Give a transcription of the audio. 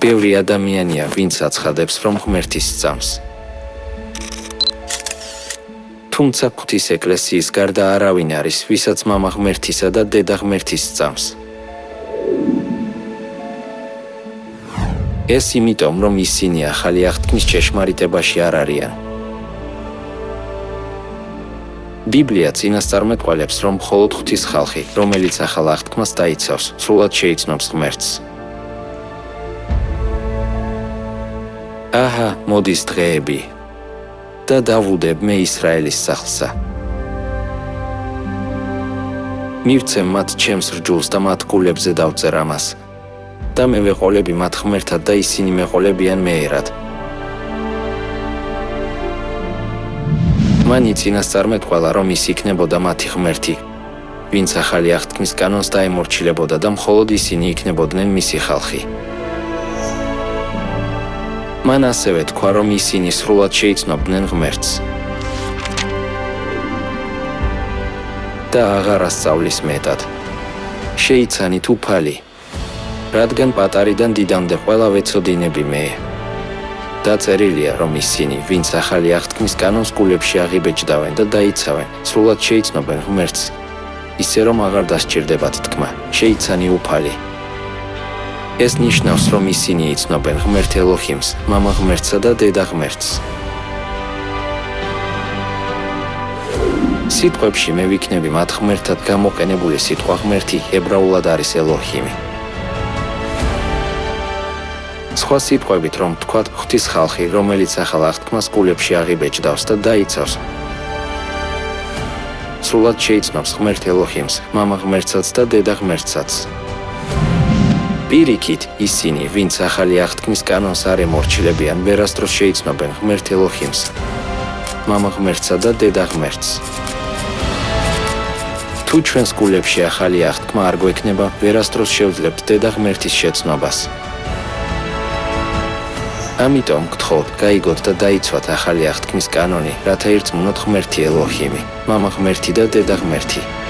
ბევრი ადამიანია, ვინც აცხადებს, რომ ღმერთის სწამს. თუმცა ღვთის ეკლესიის გარდა არავინ არის, ვისაც მამა ღმერთისა და დედა ღმერთის სწამს. ეს იმიტომ, რომ ისინი ახალი აღთქმის ჭეშმარიტებაში არ არიან. ბიბლია წინასწარმეტყველებს, რომ მხოლოდ ღვთის ხალხი, რომელიც ახალ აღთქმას დაიცავს, სრულად შეიცნობს ღმერთს. აჰა, მოდის დღეები და დავუდებ მე ისრაელის სახლსა. მივცემ მათ ჩემს რჯულს და მათ გულებზე დავწერ ამას. და მე ვეყოლები მათ ღმერთად და ისინი მეყოლებიან მე ერად. მან იწინასწარმეტყველა, რომ ის იქნებოდა მათი ღმერთი, ვინც ახალი აღთქმის კანონს დაემორჩილებოდა და მხოლოდ ისინი იქნებოდნენ მისი ხალხი. მან ასევე თქვა, რომ ისინი სრულად შეიცნობდნენ ღმერთს. და აღარ ასწავლის მეტად. შეიცანით უფალი, რადგან პატარიდან დიდამდე ყველა ვეცოდინები მე. დაწერილია, რომ ისინი, ვინც ახალი აღთქმის კანონს გულებში აღიბეჭდავენ და დაიცავენ, სრულად შეიცნობენ ღმერთს, ისე რომ აღარ დასჭირდებათ თქმა, შეიცანი უფალი. ეს ნიშნავს, რომ ისინი იცნობენ ღმერთ ელოჰიმს, მამა ღმერთსა და დედა ღმერთს. სიტყვებში მე ვიქნები მათ ღმერთად გამოყენებული სიტყვა ღმერთი ებრაულად არის ელოჰიმი. სხვა სიტყვებით რომ ვთქვათ, ღვთის ხალხი, რომელიც ახალ აღთქმას გულებში აღიბეჭდავს და დაიცავს, სრულად შეიცნობს ღმერთ ელოჰიმს, მამა ღმერთსაც და დედა ღმერთსაც. პირიქით, ისინი, ვინც ახალი აღთქმის კანონს არ ემორჩილებიან, ვერასდროს შეიცნობენ ღმერთ ელოჰიმს, მამა ღმერთსა და დედა ღმერთს. თუ ჩვენს გულებში ახალი აღთქმა არ გვექნება, ვერასდროს შევძლებთ დედა ღმერთის შეცნობას. ამიტომ გთხოვთ, გაიგოთ და დაიცვათ ახალი აღთქმის კანონი, რათა ერწმუნოთ ღმერთი ელოჰიმი, მამა ღმერთი და დედა ღმერთი.